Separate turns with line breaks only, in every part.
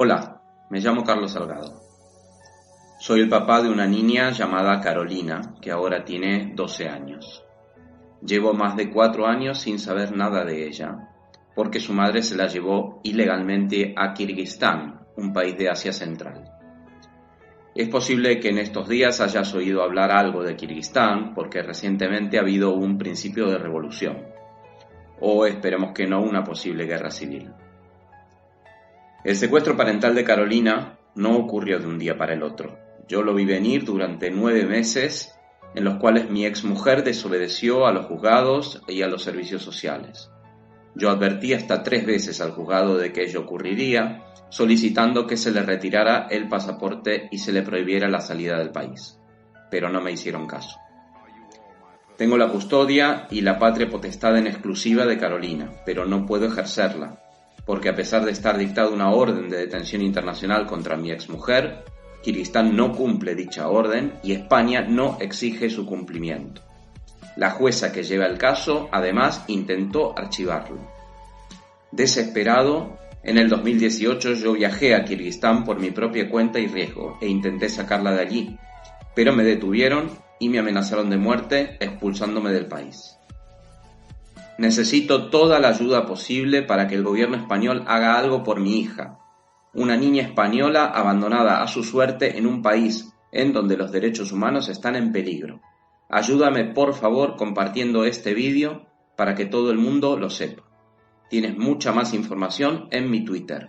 Hola, me llamo Carlos Salgado. Soy el papá de una niña llamada Carolina, que ahora tiene 12 años. Llevo más de 4 años sin saber nada de ella, porque su madre se la llevó ilegalmente a Kirguistán, un país de Asia Central. Es posible que en estos días hayas oído hablar algo de Kirguistán, porque recientemente ha habido un principio de revolución, o esperemos que no, una posible guerra civil. El secuestro parental de Carolina no ocurrió de un día para el otro. Yo lo vi venir durante 9 meses en los cuales mi exmujer desobedeció a los juzgados y a los servicios sociales. Yo advertí hasta 3 veces al juzgado de que ello ocurriría, solicitando que se le retirara el pasaporte y se le prohibiera la salida del país. Pero no me hicieron caso. Tengo la custodia y la patria potestad en exclusiva de Carolina, pero no puedo ejercerla, porque a pesar de estar dictada una orden de detención internacional contra mi exmujer, Kirguistán no cumple dicha orden y España no exige su cumplimiento. La jueza que lleva el caso, además, intentó archivarlo. Desesperado, en el 2018 yo viajé a Kirguistán por mi propia cuenta y riesgo e intenté sacarla de allí, pero me detuvieron y me amenazaron de muerte expulsándome del país. Necesito toda la ayuda posible para que el gobierno español haga algo por mi hija, una niña española abandonada a su suerte en un país en donde los derechos humanos están en peligro. Ayúdame por favor compartiendo este vídeo para que todo el mundo lo sepa. Tienes mucha más información en mi Twitter,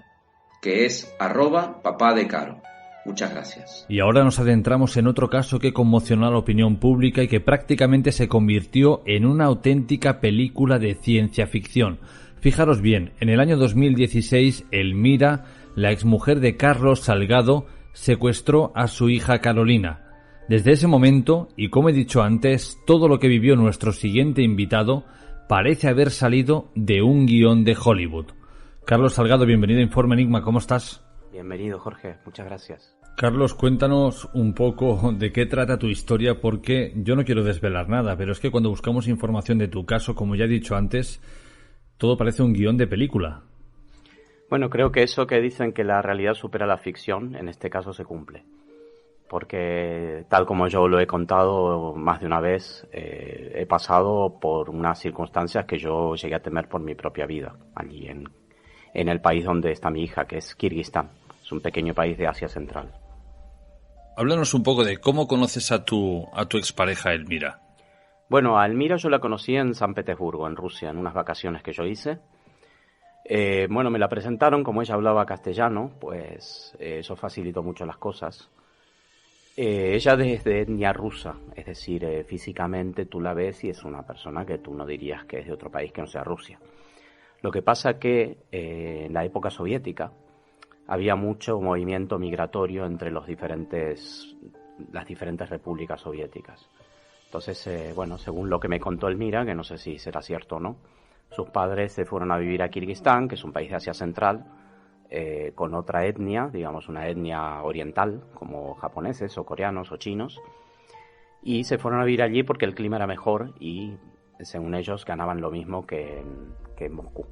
que es @papadecaro. Muchas gracias.
Y ahora nos adentramos en otro caso que conmocionó a la opinión pública y que prácticamente se convirtió en una auténtica película de ciencia ficción. Fijaros bien, en el año 2016, Elmira, la exmujer de Carlos Salgado, secuestró a su hija Carolina. Desde ese momento, y como he dicho antes, todo lo que vivió nuestro siguiente invitado parece haber salido de un guión de Hollywood. Carlos Salgado, bienvenido a Informe Enigma, ¿cómo estás?
Bienvenido, Jorge, muchas gracias.
Carlos, cuéntanos un poco de qué trata tu historia, porque yo no quiero desvelar nada, pero es que cuando buscamos información de tu caso, como ya he dicho antes, todo parece un guión de película.
Bueno, creo que eso que dicen que la realidad supera la ficción, en este caso se cumple. Porque tal como yo lo he contado más de una vez, he pasado por unas circunstancias que yo llegué a temer por mi propia vida, allí en el país donde está mi hija, que es Kirguistán. Es un pequeño país de Asia Central.
Háblanos un poco de cómo conoces a tu expareja Elmira.
Bueno, a Elmira yo la conocí en San Petersburgo, en Rusia, en unas vacaciones que yo hice. Bueno, me la presentaron, como ella hablaba castellano, pues eso facilitó mucho las cosas. Ella es de etnia rusa, es decir, físicamente tú la ves y es una persona que tú no dirías que es de otro país que no sea Rusia. Lo que pasa que en la época soviética había mucho movimiento migratorio entre las diferentes repúblicas soviéticas. Entonces, bueno, según lo que me contó Elmira, que no sé si será cierto o no, sus padres se fueron a vivir a Kirguistán, que es un país de Asia Central, con otra etnia, digamos una etnia oriental, como japoneses o coreanos o chinos, y se fueron a vivir allí porque el clima era mejor y, según ellos, ganaban lo mismo que en Moscú.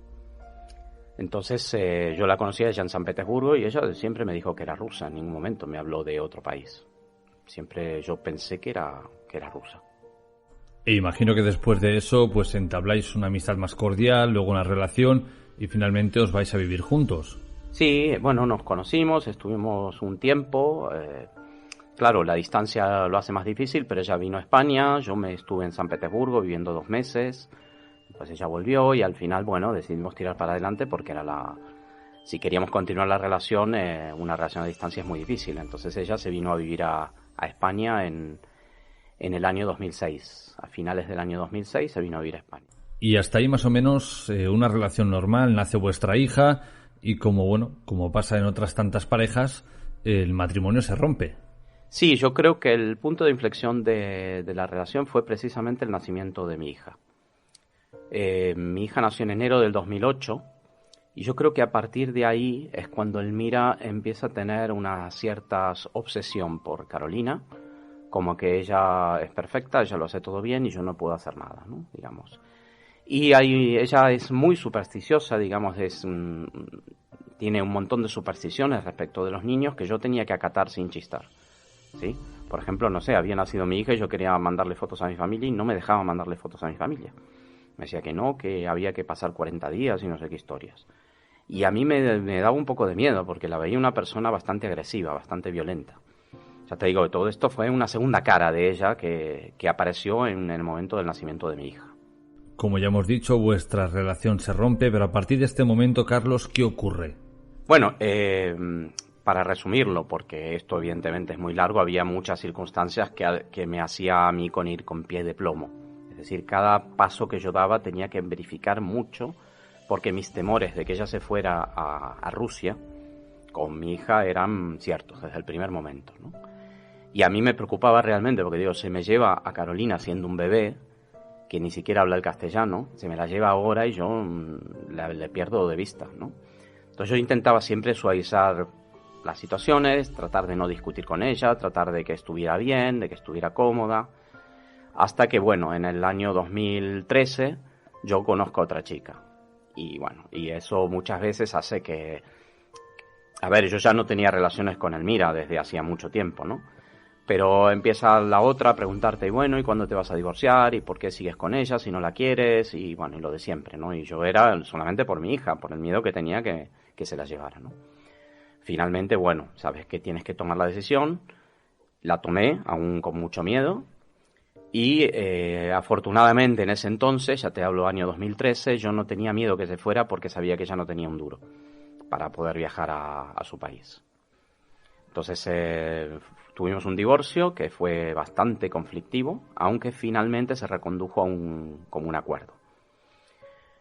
Entonces yo la conocí a ella en San Petersburgo y ella siempre me dijo que era rusa, en ningún momento me habló de otro país. Siempre yo pensé que era rusa.
E imagino que después de eso pues entabláis una amistad más cordial, luego una relación y finalmente os vais a vivir juntos.
Sí, bueno, nos conocimos, estuvimos un tiempo. Claro, la distancia lo hace más difícil, pero ella vino a España, yo me estuve en San Petersburgo viviendo 2 meses. Pues ella volvió y al final, bueno, decidimos tirar para adelante porque si queríamos continuar la relación, una relación a distancia es muy difícil. Entonces ella se vino a vivir a España en el año 2006. A finales del año 2006 se vino a vivir a España.
Y hasta ahí más o menos una relación normal, nace vuestra hija y como pasa en otras tantas parejas, el matrimonio se rompe.
Sí, yo creo que el punto de inflexión de la relación fue precisamente el nacimiento de mi hija. Mi hija nació en enero del 2008 y yo creo que a partir de ahí es cuando Elmira empieza a tener una cierta obsesión por Carolina, como que ella es perfecta, ella lo hace todo bien y yo no puedo hacer nada, ¿no? Digamos. Y ahí ella es muy supersticiosa, digamos, tiene un montón de supersticiones respecto de los niños que yo tenía que acatar sin chistar, ¿sí? Por ejemplo, no sé, había nacido mi hija y yo quería mandarle fotos a mi familia y no me dejaba mandarle fotos a mi familia. Me decía que no, que había que pasar 40 días y no sé qué historias. Y a mí me daba un poco de miedo porque la veía una persona bastante agresiva, bastante violenta. Ya te digo, todo esto fue una segunda cara de ella que apareció en el momento del nacimiento de mi hija.
Como ya hemos dicho, vuestra relación se rompe, pero a partir de este momento, Carlos, ¿qué ocurre?
Bueno, para resumirlo, porque esto evidentemente es muy largo, había muchas circunstancias que me hacía a mí ir con pie de plomo. Es decir, cada paso que yo daba tenía que verificar mucho, porque mis temores de que ella se fuera a Rusia con mi hija eran ciertos desde el primer momento, ¿no? Y a mí me preocupaba realmente, porque digo, se me lleva a Carolina siendo un bebé, que ni siquiera habla el castellano, se me la lleva ahora y yo le pierdo de vista, ¿no? Entonces yo intentaba siempre suavizar las situaciones, tratar de no discutir con ella, tratar de que estuviera bien, de que estuviera cómoda, hasta que, bueno, en el año 2013 yo conozco a otra chica. Y bueno, y eso muchas veces hace que... A ver, yo ya no tenía relaciones con Elmira desde hacía mucho tiempo, ¿no? Pero empieza la otra a preguntarte, y bueno, ¿y cuándo te vas a divorciar? ¿Y por qué sigues con ella si no la quieres? Y bueno, y lo de siempre, ¿no? Y yo era solamente por mi hija, por el miedo que tenía que se la llevara, ¿no? Finalmente, bueno, sabes que tienes que tomar la decisión. La tomé, aún con mucho miedo. Y afortunadamente en ese entonces, ya te hablo año 2013, yo no tenía miedo que se fuera porque sabía que ella no tenía un duro para poder viajar a su país. Entonces tuvimos un divorcio que fue bastante conflictivo, aunque finalmente se recondujo a como un acuerdo.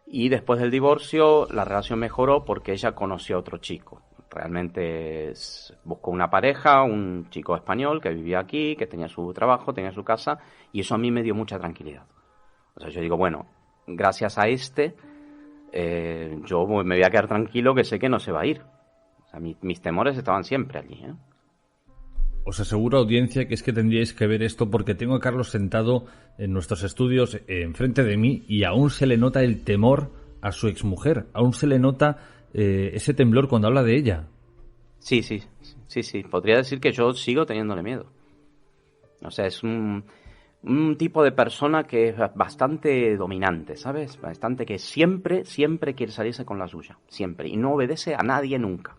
Y después del divorcio la relación mejoró porque ella conoció a otro chico. Realmente buscó una pareja, un chico español que vivía aquí, que tenía su trabajo, tenía su casa, y eso a mí me dio mucha tranquilidad. O sea, yo digo, bueno, gracias a yo me voy a quedar tranquilo que sé que no se va a ir. O sea, mis temores estaban siempre allí, ¿eh?
Os aseguro, audiencia, que es que tendríais que ver esto porque tengo a Carlos sentado en nuestros estudios enfrente de mí y aún se le nota el temor a su exmujer. Aún se le nota ese temblor cuando habla de ella.
Sí. Podría decir que yo sigo teniéndole miedo. O sea, es un tipo de persona que es bastante dominante, ¿sabes? Bastante que siempre quiere salirse con la suya. Siempre. Y no obedece a nadie nunca.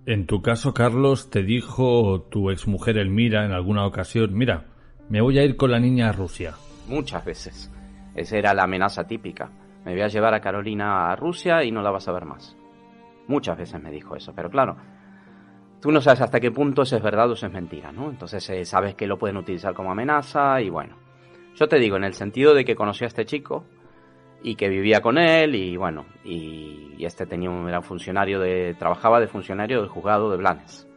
En tu caso, Carlos, te dijo tu exmujer Elmira en alguna ocasión, mira, me voy a ir con la niña a Rusia.
Muchas veces. Esa era la amenaza típica. Me voy a llevar a Carolina a Rusia y no la vas a ver más. Muchas veces me dijo eso, pero claro, tú no sabes hasta qué punto eso es verdad o eso es mentira, ¿no? Entonces sabes que lo pueden utilizar como amenaza y bueno. Yo te digo, en el sentido de que conocí a este chico y que vivía con él y bueno, y este era funcionario trabajaba de funcionario del juzgado de Blanes.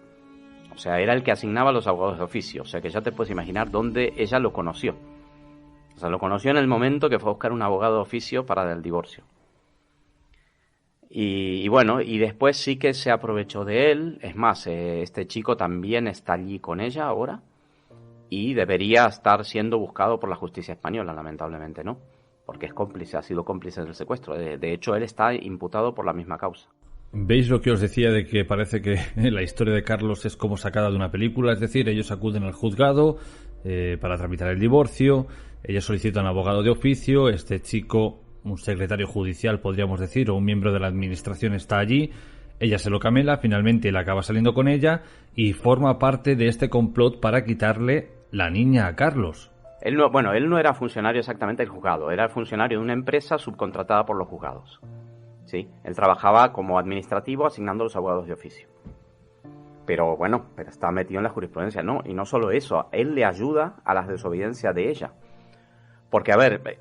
O sea, era el que asignaba a los abogados de oficio, o sea que ya te puedes imaginar dónde ella lo conoció. O sea, lo conoció en el momento que fue a buscar un abogado de oficio para el divorcio. Y bueno, y después sí que se aprovechó de él. Es más, este chico también está allí con ella ahora y debería estar siendo buscado por la justicia española, lamentablemente, ¿no? Porque es cómplice, ha sido cómplice del secuestro. De hecho, él está imputado por la misma causa.
¿Veis lo que os decía de que parece que la historia de Carlos es como sacada de una película? Es decir, ellos acuden al juzgado para tramitar el divorcio, ellos solicitan abogado de oficio, este chico, un secretario judicial podríamos decir, o un miembro de la administración está allí, ella se lo camela, finalmente él acaba saliendo con ella y forma parte de este complot para quitarle la niña a Carlos.
Él no era funcionario exactamente del juzgado, era funcionario de una empresa subcontratada por los juzgados. Sí, él trabajaba como administrativo asignando los abogados de oficio. Pero está metido en la jurisprudencia, ¿no? Y no solo eso, él le ayuda a la desobediencia de ella. Porque, a ver,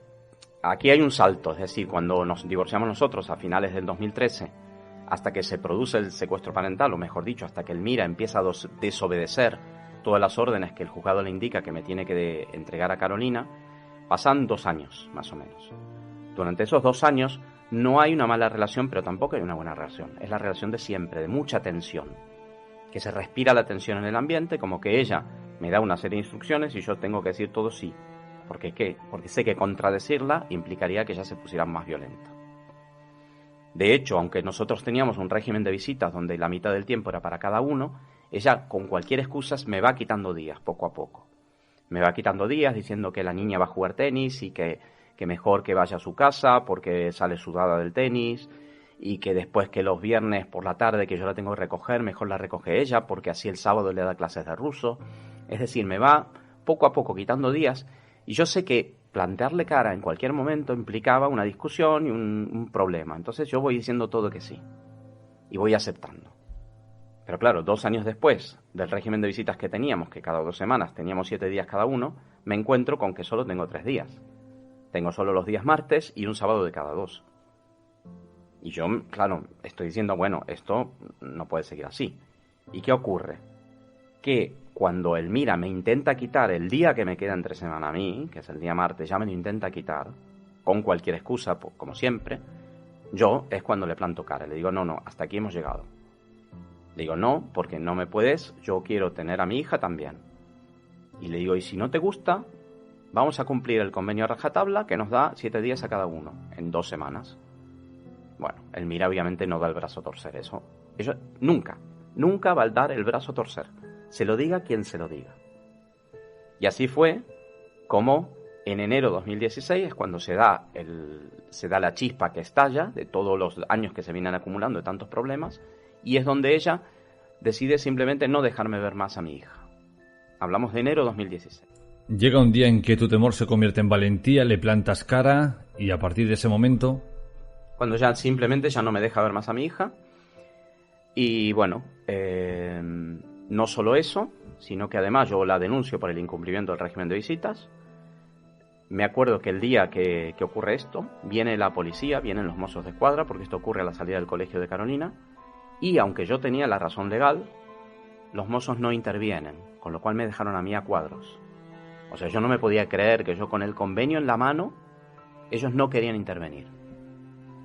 aquí hay un salto, es decir, cuando nos divorciamos nosotros a finales del 2013, hasta que se produce el secuestro parental, o mejor dicho, hasta que Elmira empieza a desobedecer todas las órdenes que el juzgado le indica que me tiene que entregar a Carolina, pasan 2 años, más o menos. Durante esos 2 años no hay una mala relación, pero tampoco hay una buena relación. Es la relación de siempre, de mucha tensión. Que se respira la tensión en el ambiente, como que ella me da una serie de instrucciones y yo tengo que decir todo sí. Porque sé que contradecirla implicaría que ella se pusiera más violenta. De hecho, aunque nosotros teníamos un régimen de visitas donde la mitad del tiempo era para cada uno, ella con cualquier excusa me va quitando días poco a poco. Me va quitando días diciendo que la niña va a jugar tenis y que mejor que vaya a su casa porque sale sudada del tenis, y que después que los viernes por la tarde que yo la tengo que recoger, mejor la recoge ella porque así el sábado le da clases de ruso. Es decir, me va poco a poco quitando días, y yo sé que plantearle cara en cualquier momento implicaba una discusión y un problema. Entonces yo voy diciendo todo que sí y voy aceptando. Pero claro, 2 años después del régimen de visitas que teníamos, que cada 2 semanas teníamos 7 días cada uno, me encuentro con que solo tengo 3 días. Tengo solo los días martes y un sábado de cada 2. Y yo, claro, estoy diciendo, bueno, esto no puede seguir así. ¿Y qué ocurre? Que cuando Elmira me intenta quitar el día que me queda entre semana a mí, que es el día martes, ya me lo intenta quitar, con cualquier excusa, como siempre, yo es cuando le planto cara. Le digo, no, hasta aquí hemos llegado. Le digo, no, porque no me puedes, yo quiero tener a mi hija también. Y le digo, y si no te gusta, vamos a cumplir el convenio a rajatabla que nos da 7 días a cada uno, en 2 semanas. Bueno, Elmira obviamente no da el brazo a torcer, eso nunca va a dar el brazo a torcer, se lo diga quien se lo diga. Y así fue como en enero de 2016 es cuando se da la chispa que estalla de todos los años que se vienen acumulando de tantos problemas, y es donde ella decide simplemente no dejarme ver más a mi hija. Hablamos de enero de 2016.
Llega un día en que tu temor se convierte en valentía, le plantas cara, y a partir de ese momento...
Cuando ya simplemente ya no me deja ver más a mi hija. Y bueno, no solo eso, sino que además yo la denuncio por el incumplimiento del régimen de visitas. Me acuerdo que el día que ocurre esto, viene la policía, vienen los mozos de escuadra, porque esto ocurre a la salida del colegio de Carolina, y aunque yo tenía la razón legal, los mozos no intervienen, con lo cual me dejaron a mí a cuadros. O sea, yo no me podía creer que yo con el convenio en la mano, ellos no querían intervenir.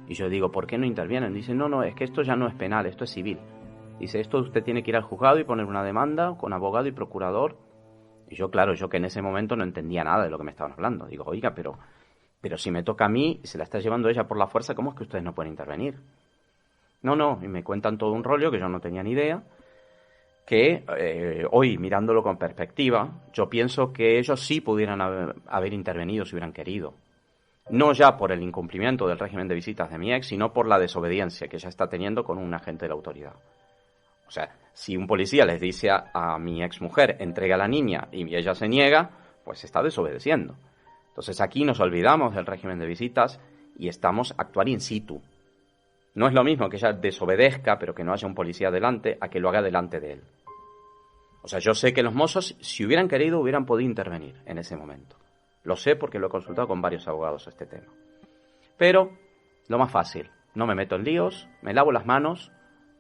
Y yo digo, ¿por qué no intervienen? Dicen, no, es que esto ya no es penal, esto es civil. Dice, esto usted tiene que ir al juzgado y poner una demanda con abogado y procurador. Y yo, claro, yo que en ese momento no entendía nada de lo que me estaban hablando. Digo, oiga, pero si me toca a mí y se la está llevando ella por la fuerza, ¿cómo es que ustedes no pueden intervenir? No, y me cuentan todo un rollo que yo no tenía ni idea, que hoy, mirándolo con perspectiva, yo pienso que ellos sí pudieran haber intervenido si hubieran querido. No ya por el incumplimiento del régimen de visitas de mi ex, sino por la desobediencia que ella está teniendo con un agente de la autoridad. O sea, si un policía les dice a mi ex mujer, entrega a la niña, y ella se niega, pues está desobedeciendo. Entonces aquí nos olvidamos del régimen de visitas y estamos a actuar in situ. No es lo mismo que ella desobedezca, pero que no haya un policía delante, a que lo haga delante de él. O sea, yo sé que los mozos, si hubieran querido, hubieran podido intervenir en ese momento. Lo sé porque lo he consultado con varios abogados este tema. Pero, lo más fácil, no me meto en líos, me lavo las manos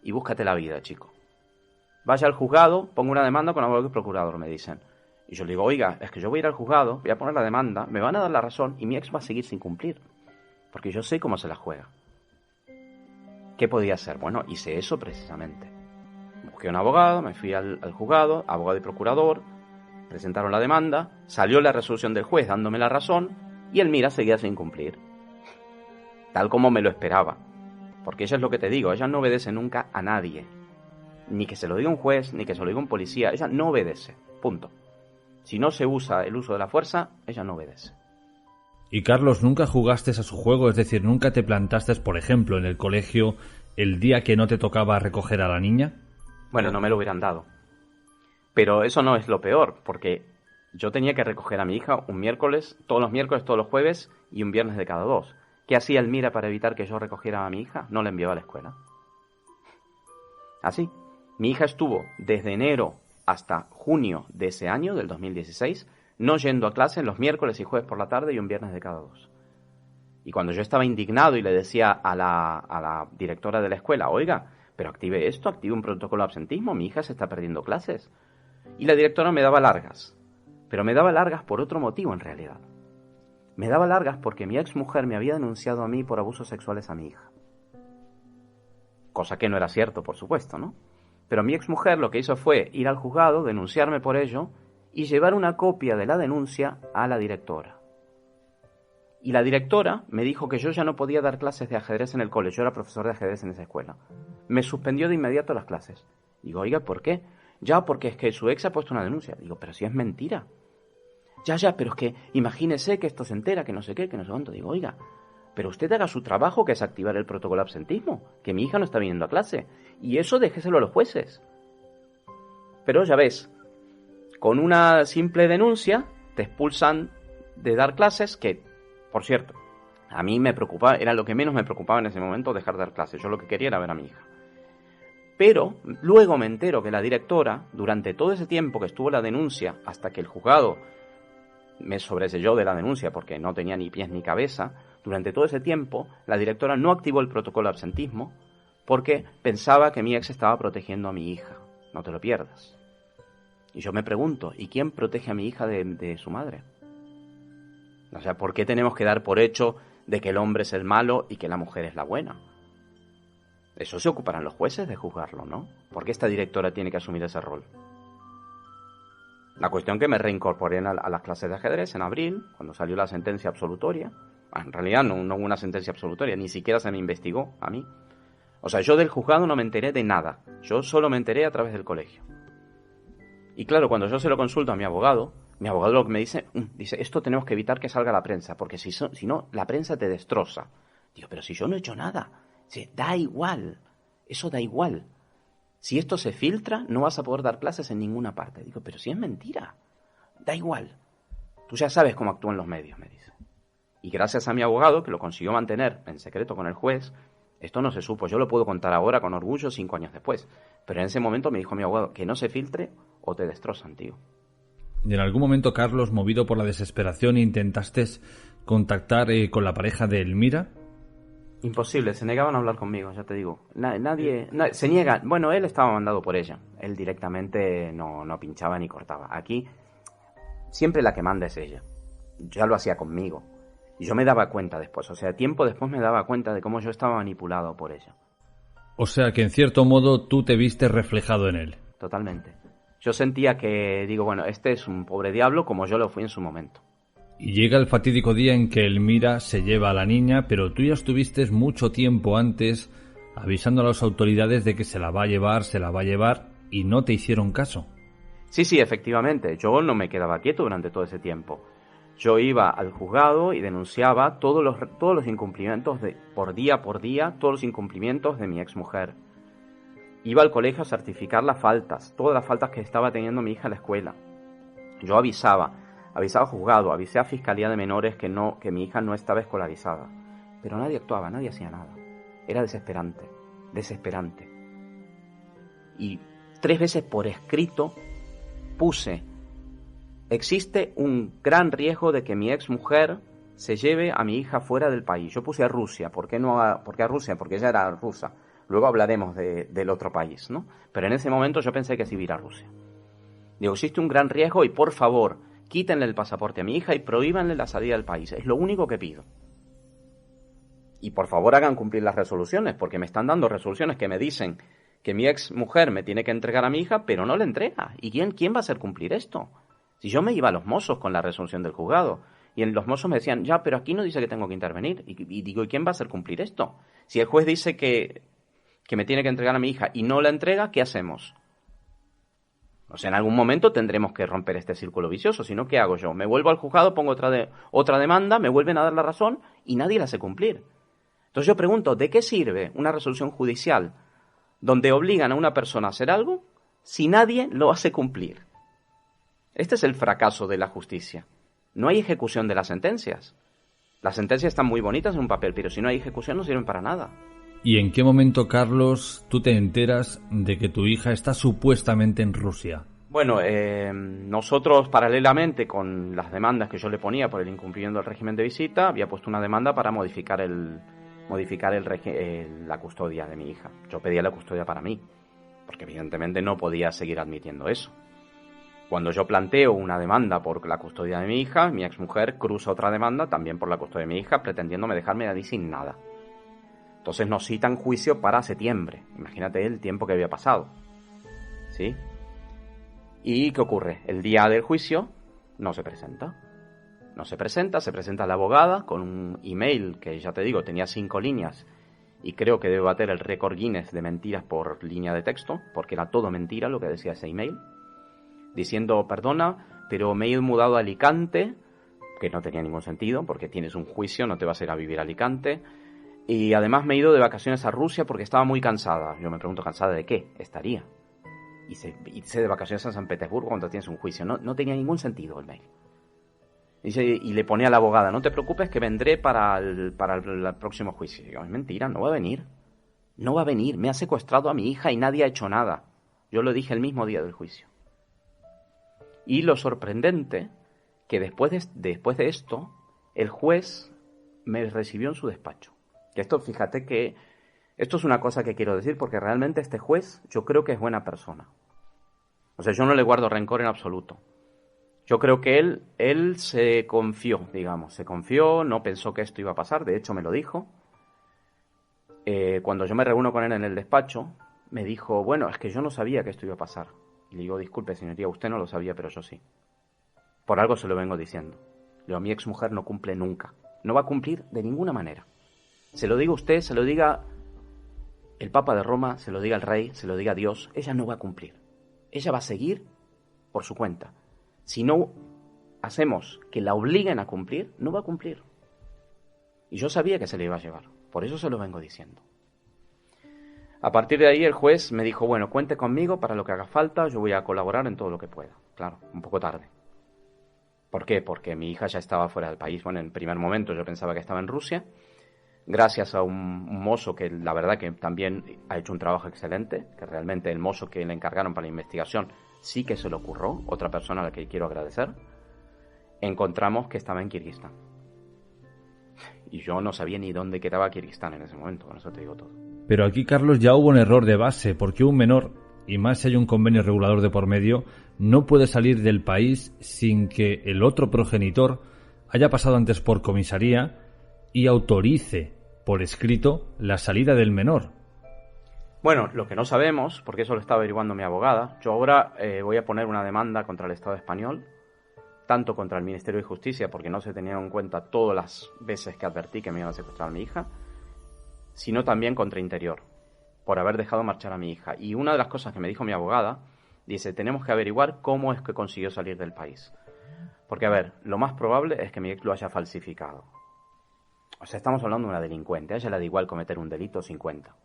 y búscate la vida, chico. Vaya al juzgado, pongo una demanda con abogado y procurador, me dicen. Y yo le digo, oiga, es que yo voy a ir al juzgado, voy a poner la demanda, me van a dar la razón y mi ex va a seguir sin cumplir. Porque yo sé cómo se la juega. ¿Qué podía hacer? Bueno, hice eso precisamente. Busqué un abogado, me fui al juzgado, abogado y procurador, presentaron la demanda, salió la resolución del juez dándome la razón y Elmira seguía sin cumplir. Tal como me lo esperaba. Porque ella es lo que te digo, ella no obedece nunca a nadie. Ni que se lo diga un juez, ni que se lo diga un policía, ella no obedece. Punto. Si no se usa el uso de la fuerza, ella no obedece.
Y Carlos, ¿nunca jugaste a su juego? Es decir, ¿nunca te plantaste, por ejemplo, en el colegio el día que no te tocaba recoger a la niña?
Bueno, no me lo hubieran dado. Pero eso no es lo peor, porque yo tenía que recoger a mi hija un miércoles, todos los jueves y un viernes de cada 2. ¿Qué hacía Elmira para evitar que yo recogiera a mi hija? No la enviaba a la escuela. Así. Mi hija estuvo desde enero hasta junio de ese año, del 2016, no yendo a clase los miércoles y jueves por la tarde y un viernes de cada 2. Y cuando yo estaba indignado y le decía a la directora de la escuela, oiga, pero active esto, active un protocolo de absentismo, mi hija se está perdiendo clases. Y la directora me daba largas, pero me daba largas por otro motivo en realidad. Me daba largas porque mi ex mujer me había denunciado a mí por abusos sexuales a mi hija. Cosa que no era cierto, por supuesto, ¿no? Pero mi ex mujer lo que hizo fue ir al juzgado, denunciarme por ello y llevar una copia de la denuncia a la directora. Y la directora me dijo que yo ya no podía dar clases de ajedrez en el cole. Yo era profesor de ajedrez en esa escuela. Me suspendió de inmediato las clases. Digo, oiga, ¿por qué? Ya, porque es que su ex ha puesto una denuncia. Digo, pero si es mentira. Ya, pero es que imagínese que esto se entera, que no sé qué, que no sé cuánto. Digo, oiga, pero usted haga su trabajo, que es activar el protocolo de absentismo, que mi hija no está viniendo a clase. Y eso déjeselo a los jueces. Pero ya ves, con una simple denuncia te expulsan de dar clases, que, por cierto, a mí me preocupaba, era lo que menos me preocupaba en ese momento, dejar de dar clases. Yo lo que quería era ver a mi hija. Pero luego me entero que la directora, durante todo ese tiempo que estuvo la denuncia, hasta que el juzgado me sobreseyó de la denuncia porque no tenía ni pies ni cabeza, durante todo ese tiempo la directora no activó el protocolo de absentismo porque pensaba que mi ex estaba protegiendo a mi hija. No te lo pierdas. Y yo me pregunto, ¿y quién protege a mi hija de su madre? O sea, ¿por qué tenemos que dar por hecho de que el hombre es el malo y que la mujer es la buena? Eso se ocuparán los jueces de juzgarlo, ¿no? ¿Por qué esta directora tiene que asumir ese rol? La cuestión que me reincorporé a las clases de ajedrez en abril, cuando salió la sentencia absolutoria. En realidad no hubo una sentencia absolutoria, ni siquiera se me investigó a mí. O sea, yo del juzgado no me enteré de nada. Yo solo me enteré a través del colegio. Y claro, cuando yo se lo consulto a mi abogado lo que me dice, esto tenemos que evitar que salga a la prensa, porque si no, la prensa te destroza. Digo, pero si yo no he hecho nada. Dice, da igual, eso da igual. Si esto se filtra, no vas a poder dar clases en ninguna parte. Digo, pero si es mentira, da igual. Tú ya sabes cómo actúan los medios, me dice. Y gracias a mi abogado, que lo consiguió mantener en secreto con el juez, esto no se supo. Yo lo puedo contar ahora con orgullo 5 años después. Pero en ese momento me dijo mi abogado, que no se filtre o te destrozan, tío.
¿Y en algún momento, Carlos, movido por la desesperación, intentaste contactar con la pareja de Elmira?
Imposible, se negaban a hablar conmigo, ya te digo. Nadie se niega. Bueno, él estaba mandado por ella. Él directamente no pinchaba ni cortaba. Aquí siempre la que manda es ella. Ya lo hacía conmigo. Y yo me daba cuenta después. O sea, tiempo después me daba cuenta de cómo yo estaba manipulado por ella.
O sea, que en cierto modo tú te viste reflejado en él.
Totalmente. Yo sentía que, digo, bueno, este es un pobre diablo como yo lo fui en su momento.
Y llega el fatídico día en que Elmira se lleva a la niña, pero tú ya estuviste mucho tiempo antes avisando a las autoridades de que se la va a llevar, y no te hicieron caso.
Sí, efectivamente. Yo no me quedaba quieto durante todo ese tiempo. Yo iba al juzgado y denunciaba todos los incumplimientos por día, todos los incumplimientos de mi exmujer. Iba al colegio a certificar las faltas, todas las faltas que estaba teniendo mi hija en la escuela. Yo avisaba al juzgado, avisé a Fiscalía de Menores que mi hija no estaba escolarizada. Pero nadie actuaba, nadie hacía nada. Era desesperante. Y 3 veces por escrito puse: existe un gran riesgo de que mi ex mujer se lleve a mi hija fuera del país. Yo puse a Rusia. ¿Por qué a Rusia? Porque ella era rusa. Luego hablaremos del otro país, ¿no? Pero en ese momento yo pensé que sí iba a ir a Rusia. Digo, existe un gran riesgo y por favor, quítenle el pasaporte a mi hija y prohíbanle la salida del país. Es lo único que pido. Y por favor hagan cumplir las resoluciones, porque me están dando resoluciones que me dicen que mi ex mujer me tiene que entregar a mi hija, pero no le entrega. ¿Y quién va a hacer cumplir esto? Si yo me iba a los mozos con la resolución del juzgado, y los mozos me decían, ya, pero aquí no dice que tengo que intervenir. Y digo, ¿y quién va a hacer cumplir esto? Si el juez dice que me tiene que entregar a mi hija y no la entrega, ¿qué hacemos? O sea, en algún momento tendremos que romper este círculo vicioso, si no, ¿qué hago yo? Me vuelvo al juzgado, pongo otra demanda, me vuelven a dar la razón y nadie la hace cumplir. Entonces yo pregunto, ¿de qué sirve una resolución judicial donde obligan a una persona a hacer algo si nadie lo hace cumplir? Este es el fracaso de la justicia. No hay ejecución de las sentencias. Las sentencias están muy bonitas en un papel, pero si no hay ejecución no sirven para nada.
¿Y en qué momento, Carlos, tú te enteras de que tu hija está supuestamente en Rusia?
Bueno, nosotros paralelamente con las demandas que yo le ponía por el incumplimiento del régimen de visita, había puesto una demanda para modificar la custodia de mi hija. Yo pedía la custodia para mí, porque evidentemente no podía seguir admitiendo eso. Cuando yo planteo una demanda por la custodia de mi hija, mi exmujer cruza otra demanda también por la custodia de mi hija, pretendiéndome dejarme allí sin nada. Entonces nos citan juicio para septiembre. Imagínate el tiempo que había pasado. ¿Sí? ¿Y qué ocurre? El día del juicio no se presenta. No se presenta la abogada con un email que, ya te digo, tenía 5 líneas y creo que debe bater el récord Guinness de mentiras por línea de texto, porque era todo mentira lo que decía ese email, diciendo, perdona, pero me he mudado a Alicante, que no tenía ningún sentido, porque tienes un juicio, no te vas a ir a vivir a Alicante, y además me he ido de vacaciones a Rusia porque estaba muy cansada. Yo me pregunto, ¿cansada de qué? Estaría. Irse de vacaciones a San Petersburgo cuando tienes un juicio. No tenía ningún sentido el mail. Y le pone a la abogada, no te preocupes que vendré para el próximo juicio. Y digo, es mentira, no va a venir. No va a venir, me ha secuestrado a mi hija y nadie ha hecho nada. Yo lo dije el mismo día del juicio. Y lo sorprendente, que después de esto, el juez me recibió en su despacho. Que esto, fíjate que esto es una cosa que quiero decir, porque realmente este juez yo creo que es buena persona. O sea, yo no le guardo rencor en absoluto. Yo creo que él se confió, no pensó que esto iba a pasar, de hecho me lo dijo. Cuando yo me reúno con él en el despacho, me dijo, bueno, es que yo no sabía que esto iba a pasar. Y le digo, disculpe señoría, usted no lo sabía, pero yo sí. Por algo se lo vengo diciendo. Le digo, mi exmujer no cumple nunca, no va a cumplir de ninguna manera. Se lo diga usted, se lo diga el Papa de Roma, se lo diga el Rey, se lo diga Dios, ella no va a cumplir. Ella va a seguir por su cuenta. Si no hacemos que la obliguen a cumplir, no va a cumplir. Y yo sabía que se le iba a llevar, por eso se lo vengo diciendo. A partir de ahí el juez me dijo, bueno, cuente conmigo para lo que haga falta, yo voy a colaborar en todo lo que pueda. Claro, un poco tarde. ¿Por qué? Porque mi hija ya estaba fuera del país. Bueno, en primer momento yo pensaba que estaba en Rusia, gracias a un mozo que la verdad que también ha hecho un trabajo excelente, que realmente el mozo que le encargaron para la investigación sí que se le ocurrió, otra persona a la que quiero agradecer, encontramos que estaba en Kirguistán. Y yo no sabía ni dónde quedaba Kirguistán en ese momento, con eso te digo todo.
Pero aquí, Carlos, ya hubo un error de base, porque un menor, y más si hay un convenio regulador de por medio, no puede salir del país sin que el otro progenitor haya pasado antes por comisaría y autorice por escrito la salida del menor.
Bueno, lo que no sabemos, porque eso lo está averiguando mi abogada, yo ahora voy a poner una demanda contra el Estado español, tanto contra el Ministerio de Justicia, porque no se tenían en cuenta todas las veces que advertí que me iban a secuestrar a mi hija, sino también contra Interior, por haber dejado marchar a mi hija. Y una de las cosas que me dijo mi abogada, dice, tenemos que averiguar cómo es que consiguió salir del país. Porque, a ver, lo más probable es que mi ex lo haya falsificado. O sea, estamos hablando de una delincuente. A ella le da igual cometer un delito 50.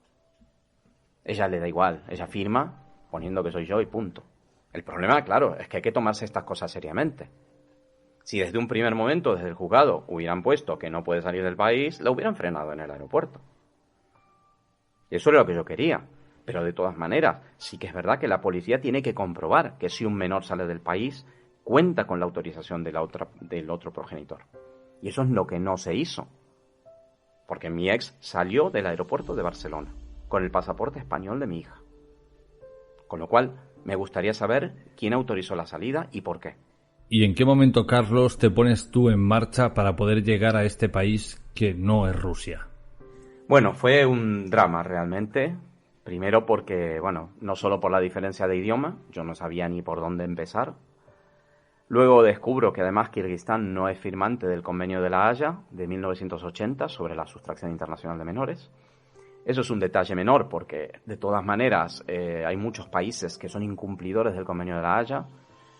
Ella le da igual. Ella firma poniendo que soy yo y punto. El problema, claro, es que hay que tomarse estas cosas seriamente. Si desde un primer momento, desde el juzgado, hubieran puesto que no puede salir del país, la hubieran frenado en el aeropuerto. Y eso era lo que yo quería. Pero de todas maneras, sí que es verdad que la policía tiene que comprobar que si un menor sale del país, cuenta con la autorización del otro progenitor. Y eso es lo que no se hizo. Porque mi ex salió del aeropuerto de Barcelona con el pasaporte español de mi hija. Con lo cual, me gustaría saber quién autorizó la salida y por qué.
¿Y en qué momento, Carlos, te pones tú en marcha para poder llegar a este país que no es Rusia?
Bueno, fue un drama realmente. Primero porque, bueno, no solo por la diferencia de idioma, yo no sabía ni por dónde empezar. Luego descubro que además Kirguistán no es firmante del Convenio de La Haya de 1980 sobre la sustracción internacional de menores. Eso es un detalle menor porque, de todas maneras, hay muchos países que son incumplidores del Convenio de La Haya.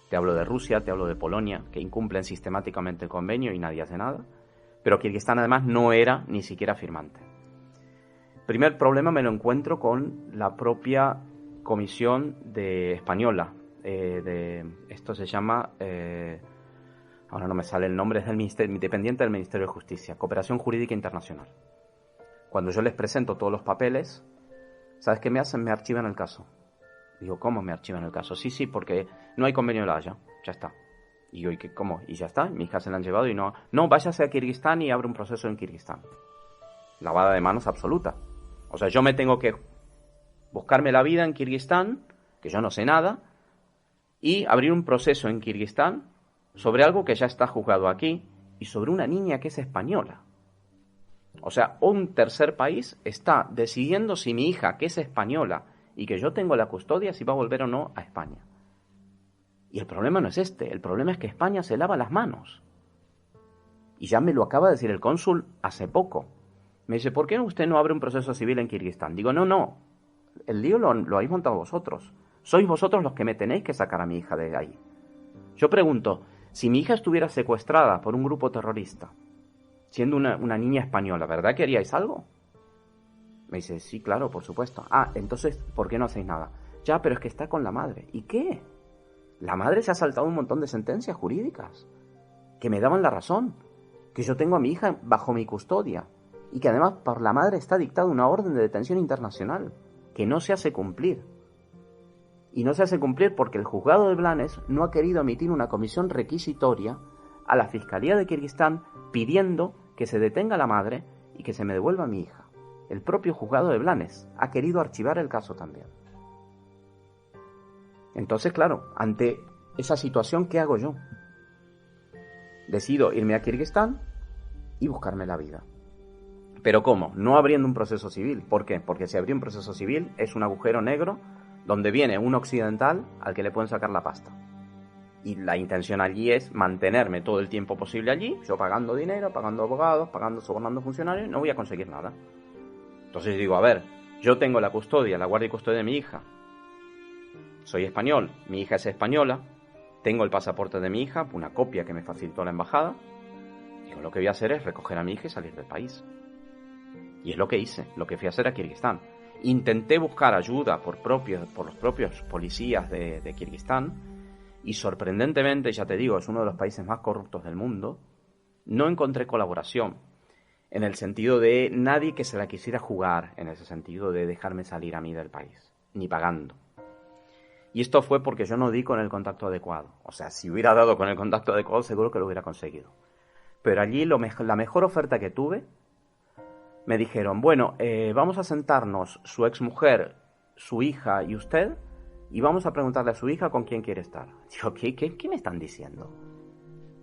Te hablo de Rusia, te hablo de Polonia, que incumplen sistemáticamente el convenio y nadie hace nada. Pero Kirguistán además no era ni siquiera firmante. Primer problema me lo encuentro con la propia comisión española. Esto se llama, ahora no me sale el nombre, es del ministerio, dependiente del Ministerio de Justicia, Cooperación Jurídica Internacional. Cuando yo les presento todos los papeles, ¿sabes qué me hacen? Me archivan el caso. Digo, ¿cómo me archivan el caso? Sí, porque no hay convenio de La Haya, ya está. Y yo, ¿cómo? Y ya está, mi hija se la han llevado y no, váyase a Kirguistán y abre un proceso en Kirguistán. Lavada de manos absoluta. O sea, yo me tengo que buscarme la vida en Kirguistán, que yo no sé nada, y abrir un proceso en Kirguistán sobre algo que ya está juzgado aquí y sobre una niña que es española. O sea, un tercer país está decidiendo si mi hija, que es española y que yo tengo la custodia, si va a volver o no a España. Y el problema no es este, el problema es que España se lava las manos. Y ya me lo acaba de decir el cónsul hace poco. Me dice, ¿por qué usted no abre un proceso civil en Kirguistán? Digo, no. El lío lo habéis montado vosotros. Sois vosotros los que me tenéis que sacar a mi hija de ahí. Yo pregunto, si mi hija estuviera secuestrada por un grupo terrorista, siendo una niña española, ¿verdad que haríais algo? Me dice, sí, claro, por supuesto. Entonces, ¿por qué no hacéis nada? Ya, pero es que está con la madre. ¿Y qué? La madre se ha saltado un montón de sentencias jurídicas que me daban la razón, que yo tengo a mi hija bajo mi custodia y que además por la madre está dictada una orden de detención internacional que no se hace cumplir. Y no se hace cumplir porque el juzgado de Blanes no ha querido emitir una comisión requisitoria a la Fiscalía de Kirguistán pidiendo que se detenga a la madre y que se me devuelva a mi hija. El propio juzgado de Blanes ha querido archivar el caso también. Entonces, claro, ante esa situación, ¿qué hago yo? Decido irme a Kirguistán y buscarme la vida. ¿Pero cómo? No abriendo un proceso civil. ¿Por qué? Porque si abrí un proceso civil es un agujero negro donde viene un occidental al que le pueden sacar la pasta. Y la intención allí es mantenerme todo el tiempo posible allí, yo pagando dinero, pagando abogados, sobornando funcionarios, no voy a conseguir nada. Entonces digo, a ver, yo tengo la custodia, la guardia y custodia de mi hija. Soy español, mi hija es española, tengo el pasaporte de mi hija, una copia que me facilitó la embajada. Digo, lo que voy a hacer es recoger a mi hija y salir del país. Y es lo que hice, lo que fui a hacer a Kirguistán. Intenté buscar ayuda por los propios policías de Kirguistán y sorprendentemente, ya te digo, es uno de los países más corruptos del mundo. No encontré colaboración en el sentido de nadie que se la quisiera jugar, en ese sentido de dejarme salir a mí del país, ni pagando. Y esto fue porque yo no di con el contacto adecuado. O sea, si hubiera dado con el contacto adecuado, seguro que lo hubiera conseguido. Pero allí la mejor oferta que tuve, me dijeron, bueno, vamos a sentarnos su exmujer, su hija y usted, y vamos a preguntarle a su hija con quién quiere estar. Digo, ¿qué me están diciendo?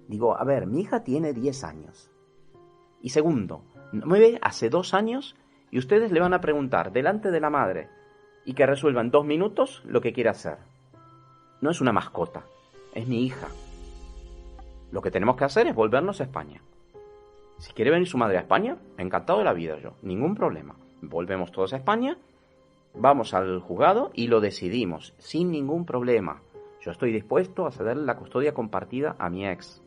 Digo, a ver, mi hija tiene 10 años. Y segundo, me ve hace 2 años y ustedes le van a preguntar delante de la madre y que resuelva en 2 minutos lo que quiere hacer. No es una mascota, es mi hija. Lo que tenemos que hacer es volvernos a España. Si quiere venir su madre a España, encantado de la vida yo, ningún problema. Volvemos todos a España, vamos al juzgado y lo decidimos, sin ningún problema. Yo estoy dispuesto a cederle la custodia compartida a mi ex.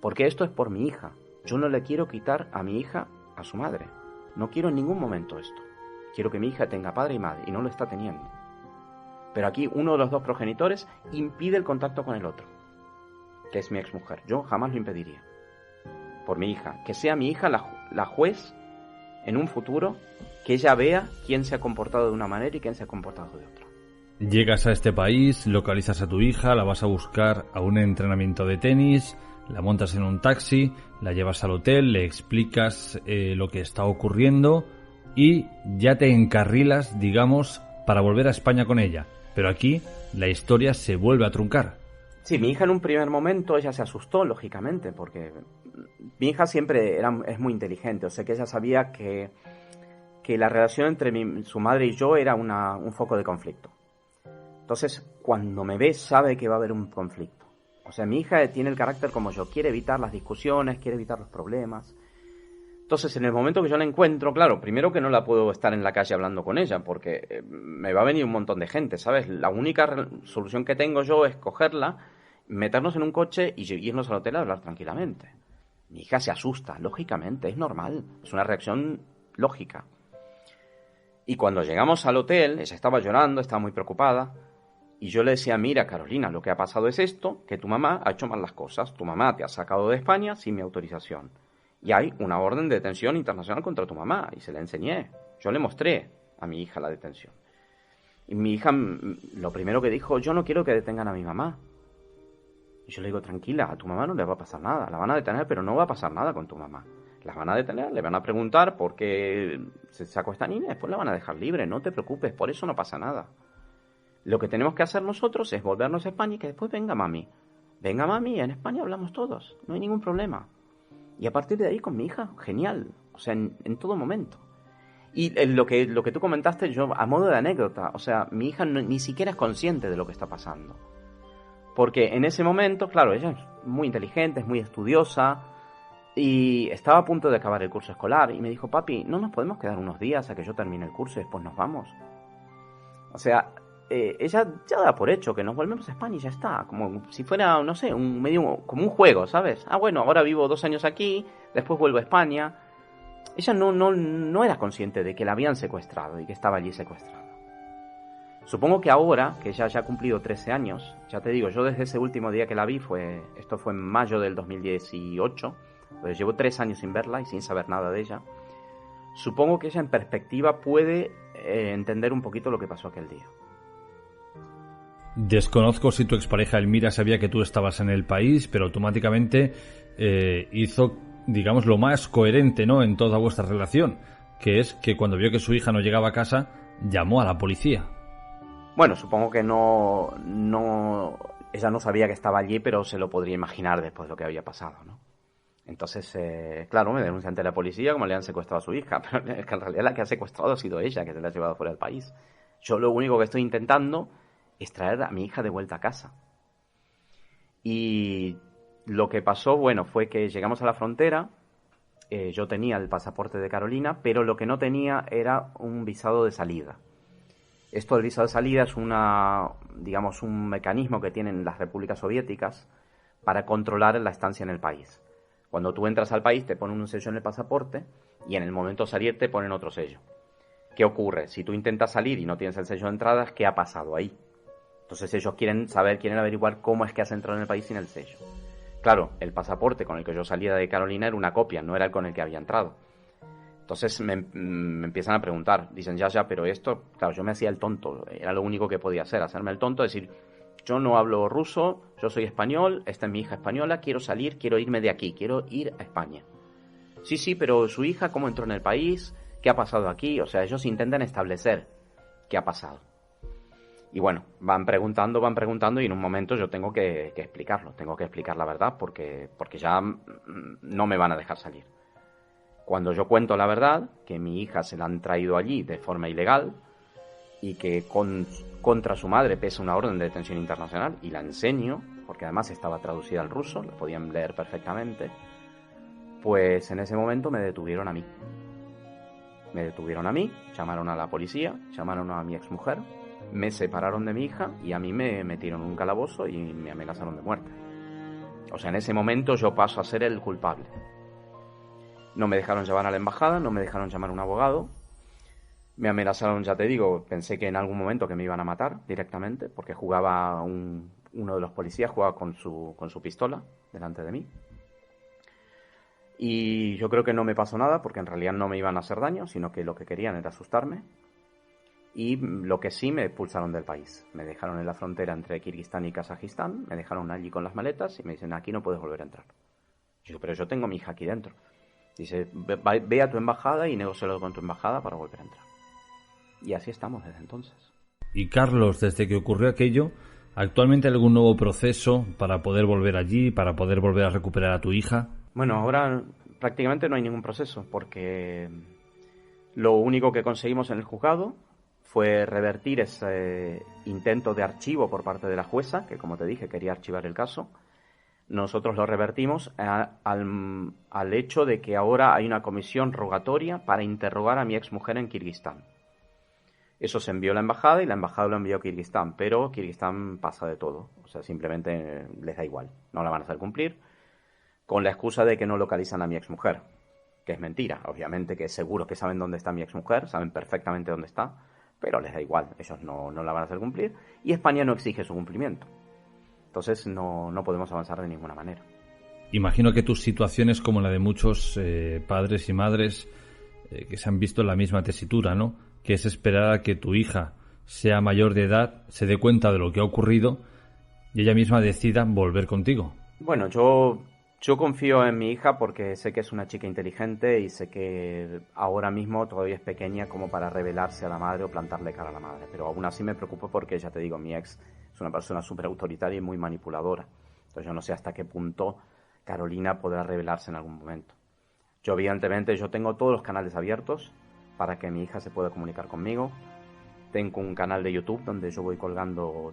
Porque esto es por mi hija. Yo no le quiero quitar a mi hija a su madre. No quiero en ningún momento esto. Quiero que mi hija tenga padre y madre, y no lo está teniendo. Pero aquí uno de los dos progenitores impide el contacto con el otro, que es mi exmujer. Yo jamás lo impediría. Por mi hija. Que sea mi hija la juez en un futuro, que ella vea quién se ha comportado de una manera y quién se ha comportado de otra.
Llegas a este país, localizas a tu hija, la vas a buscar a un entrenamiento de tenis, la montas en un taxi, la llevas al hotel, le explicas lo que está ocurriendo y ya te encarrilas, digamos, para volver a España con ella. Pero aquí la historia se vuelve a truncar.
Sí, mi hija en un primer momento, ella se asustó, lógicamente, porque mi hija siempre es muy inteligente, o sea que ella sabía que la relación entre su madre y yo era un foco de conflicto. Entonces, cuando me ve, sabe que va a haber un conflicto. O sea, mi hija tiene el carácter como yo, quiere evitar las discusiones, quiere evitar los problemas. Entonces, en el momento que yo la encuentro, claro, primero que no la puedo estar en la calle hablando con ella, porque me va a venir un montón de gente, ¿sabes? La única solución que tengo yo es cogerla, meternos en un coche y irnos al hotel a hablar tranquilamente. Mi hija se asusta, lógicamente, es normal, es una reacción lógica. Y cuando llegamos al hotel, ella estaba llorando, estaba muy preocupada, y yo le decía, mira Carolina, lo que ha pasado es esto, que tu mamá ha hecho mal las cosas, tu mamá te ha sacado de España sin mi autorización, y hay una orden de detención internacional contra tu mamá, y se la enseñé, yo le mostré a mi hija la detención. Y mi hija, lo primero que dijo, yo no quiero que detengan a mi mamá. Y yo le digo, tranquila, a tu mamá no le va a pasar nada. La van a detener, pero no va a pasar nada con tu mamá. La van a detener, le van a preguntar por qué se sacó esta niña, después la van a dejar libre. No te preocupes, por eso no pasa nada. Lo que tenemos que hacer nosotros es volvernos a España y que después venga mami. Venga mami, en España hablamos todos, no hay ningún problema. Y a partir de ahí con mi hija, genial. O sea, en todo momento. Y lo que tú comentaste, yo a modo de anécdota, o sea, mi hija ni siquiera es consciente de lo que está pasando. Porque en ese momento, claro, ella es muy inteligente, es muy estudiosa, Y estaba a punto de acabar el curso escolar y me dijo, papi, ¿no nos podemos quedar unos días a que yo termine el curso y después nos vamos? O sea, ella ya da por hecho que nos volvemos a España y ya está. Como si fuera, no sé, como un juego, ¿sabes? Ah, bueno, ahora vivo 2 años aquí, después vuelvo a España. Ella no era consciente de que la habían secuestrado y que estaba allí secuestrada. Supongo que ahora, que ella ya ha cumplido 13 años, ya te digo, yo desde ese último día que la vi, esto fue en mayo del 2018, pues llevo 3 años sin verla y sin saber nada de ella. Supongo que ella en perspectiva puede entender un poquito lo que pasó aquel día.
Desconozco si tu expareja Elmira sabía que tú estabas en el país, pero automáticamente hizo, digamos, lo más coherente, ¿no?, en toda vuestra relación, que es que cuando vio que su hija no llegaba a casa, llamó a la policía.
Bueno, supongo que ella no sabía que estaba allí, pero se lo podría imaginar después de lo que había pasado, ¿no? Entonces, claro, me denuncia ante la policía como le han secuestrado a su hija, pero es que en realidad la que ha secuestrado ha sido ella, que se la ha llevado fuera del país. Yo lo único que estoy intentando es traer a mi hija de vuelta a casa. Y lo que pasó, bueno, fue que llegamos a la frontera, yo tenía el pasaporte de Carolina, pero lo que no tenía era un visado de salida. Esto del visado de salida es un mecanismo que tienen las repúblicas soviéticas para controlar la estancia en el país. Cuando tú entras al país te ponen un sello en el pasaporte y en el momento de salir te ponen otro sello. ¿Qué ocurre? Si tú intentas salir y no tienes el sello de entrada, ¿qué ha pasado ahí? Entonces ellos quieren averiguar cómo es que has entrado en el país sin el sello. Claro, el pasaporte con el que yo salía de Carolina era una copia, no era el con el que había entrado. Entonces me empiezan a preguntar, dicen ya, pero esto, claro, yo me hacía el tonto, era lo único que podía hacer, hacerme el tonto, decir, yo no hablo ruso, yo soy español, esta es mi hija española, quiero salir, quiero irme de aquí, quiero ir a España. Sí, pero su hija, ¿cómo entró en el país? ¿Qué ha pasado aquí? O sea, ellos intentan establecer qué ha pasado. Y bueno, van preguntando y en un momento yo tengo que explicarlo, tengo que explicar la verdad porque ya no me van a dejar salir. Cuando yo cuento la verdad, que mi hija se la han traído allí de forma ilegal y que contra su madre pesa una orden de detención internacional y la enseño, porque además estaba traducida al ruso, la podían leer perfectamente, pues en ese momento me detuvieron a mí. Llamaron a la policía, llamaron a mi exmujer, me separaron de mi hija y a mí me metieron en un calabozo y me amenazaron de muerte. O sea, en ese momento yo paso a ser el culpable. No me dejaron llevar a la embajada, no me dejaron llamar a un abogado. Me amenazaron, ya te digo, pensé que en algún momento que me iban a matar directamente, porque uno de los policías jugaba con su pistola delante de mí. Y yo creo que no me pasó nada, porque en realidad no me iban a hacer daño, sino que lo que querían era asustarme. Y lo que sí, me expulsaron del país. Me dejaron en la frontera entre Kirguistán y Kazajistán, me dejaron allí con las maletas y me dicen, aquí no puedes volver a entrar. Yo digo, pero yo tengo a mi hija aquí dentro. Dice, ve a tu embajada y negócialo con tu embajada para volver a entrar. Y así estamos desde entonces.
Y Carlos, desde que ocurrió aquello, ¿actualmente hay algún nuevo proceso para poder volver allí, para poder volver a recuperar a tu hija?
Bueno, ahora prácticamente no hay ningún proceso, porque lo único que conseguimos en el juzgado fue revertir ese intento de archivo por parte de la jueza, que como te dije quería archivar el caso. Nosotros lo revertimos al hecho de que ahora hay una comisión rogatoria para interrogar a mi exmujer en Kirguistán. Eso se envió a la embajada y la embajada lo envió a Kirguistán, pero Kirguistán pasa de todo. O sea, simplemente les da igual, no la van a hacer cumplir, con la excusa de que no localizan a mi exmujer, que es mentira. Obviamente que seguro que saben dónde está mi exmujer, saben perfectamente dónde está, pero les da igual, ellos no la van a hacer cumplir y España no exige su cumplimiento. Entonces no podemos avanzar de ninguna manera.
Imagino que tus situaciones, como la de muchos padres y madres que se han visto en la misma tesitura, ¿no? Que es esperar a que tu hija sea mayor de edad, se dé cuenta de lo que ha ocurrido y ella misma decida volver contigo.
Bueno, yo confío en mi hija porque sé que es una chica inteligente y sé que ahora mismo todavía es pequeña como para rebelarse a la madre o plantarle cara a la madre. Pero aún así me preocupo porque, ya te digo, mi ex es una persona súper autoritaria y muy manipuladora. Entonces yo no sé hasta qué punto Carolina podrá rebelarse en algún momento. Yo evidentemente tengo todos los canales abiertos para que mi hija se pueda comunicar conmigo. Tengo un canal de YouTube donde yo voy colgando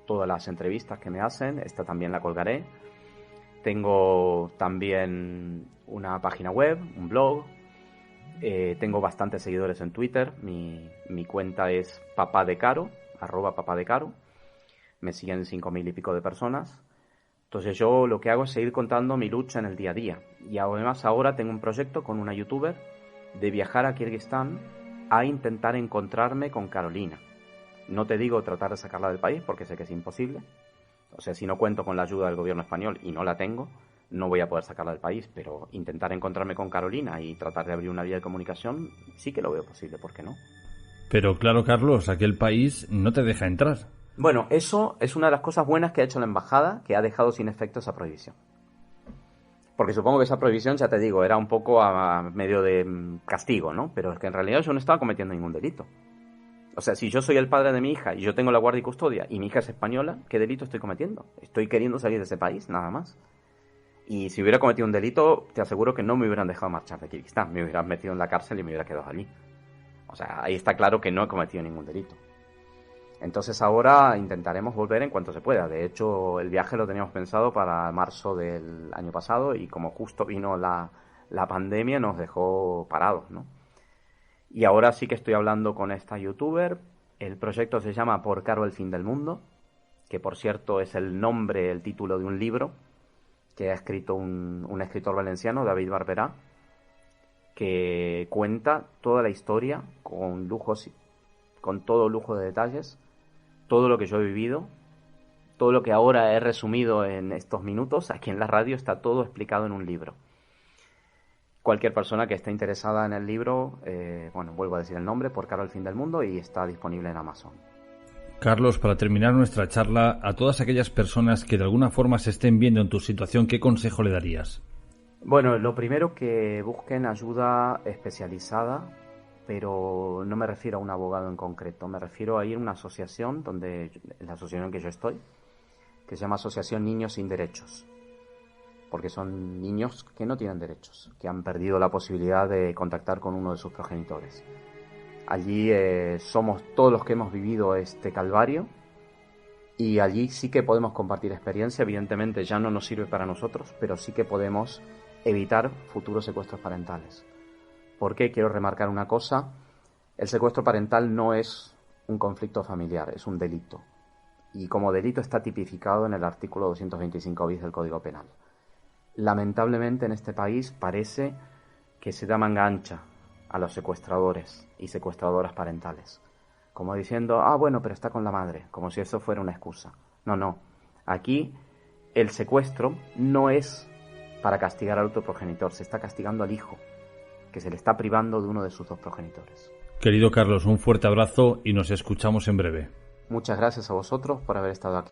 todas las entrevistas que me hacen. Esta también la colgaré. Tengo también una página web, un blog. Tengo bastantes seguidores en Twitter. Mi cuenta es papadecaro, @papadecaro. Me siguen 5.000 y pico de personas. Entonces yo lo que hago es seguir contando mi lucha en el día a día. Y además ahora tengo un proyecto con una youtuber de viajar a Kirguistán a intentar encontrarme con Carolina. No te digo tratar de sacarla del país porque sé que es imposible. O sea, si no cuento con la ayuda del gobierno español y no la tengo, no voy a poder sacarla del país. Pero intentar encontrarme con Carolina y tratar de abrir una vía de comunicación sí que lo veo posible, ¿por qué no?
Pero claro, Carlos, aquel país no te deja entrar.
Bueno, eso es una de las cosas buenas que ha hecho la embajada, que ha dejado sin efecto esa prohibición. Porque supongo que esa prohibición, ya te digo, era un poco a medio de castigo, ¿no? Pero es que en realidad yo no estaba cometiendo ningún delito. O sea, si yo soy el padre de mi hija y yo tengo la guardia y custodia y mi hija es española, ¿qué delito estoy cometiendo? Estoy queriendo salir de ese país, nada más. Y si hubiera cometido un delito, te aseguro que no me hubieran dejado marchar de Kirguistán. Me hubieran metido en la cárcel y me hubiera quedado allí. O sea, ahí está claro que no he cometido ningún delito. Entonces ahora intentaremos volver en cuanto se pueda. De hecho, el viaje lo teníamos pensado para marzo del año pasado y como justo vino la pandemia nos dejó parados, ¿no? Y ahora sí que estoy hablando con esta youtuber. El proyecto se llama Por Caro el fin del mundo, que por cierto es el nombre, el título de un libro que ha escrito un escritor valenciano, David Barberá, que cuenta toda la historia con lujos, con todo lujo de detalles, todo lo que yo he vivido, todo lo que ahora he resumido en estos minutos, aquí en la radio está todo explicado en un libro. Cualquier persona que esté interesada en el libro, bueno, vuelvo a decir el nombre, Por Caro el fin del mundo, y está disponible en Amazon.
Carlos, para terminar nuestra charla, a todas aquellas personas que de alguna forma se estén viendo en tu situación, ¿qué consejo le darías? Bueno,
lo primero, que busquen ayuda especializada, pero no me refiero a un abogado en concreto, me refiero a ir a una asociación, la asociación en que yo estoy, que se llama Asociación Niños Sin Derechos, porque son niños que no tienen derechos, que han perdido la posibilidad de contactar con uno de sus progenitores. Allí somos todos los que hemos vivido este calvario y allí sí que podemos compartir experiencia. Evidentemente ya no nos sirve para nosotros, pero sí que podemos evitar futuros secuestros parentales. Porque quiero remarcar una cosa: el secuestro parental no es un conflicto familiar, es un delito. Y como delito está tipificado en el artículo 225 bis del Código Penal. Lamentablemente en este país parece que se da manga ancha a los secuestradores y secuestradoras parentales. Como diciendo, bueno, pero está con la madre, como si eso fuera una excusa. No. Aquí el secuestro no es para castigar al otro progenitor, se está castigando al hijo, que se le está privando de uno de sus dos progenitores.
Querido Carlos, un fuerte abrazo y nos escuchamos en breve.
Muchas gracias a vosotros por haber estado aquí.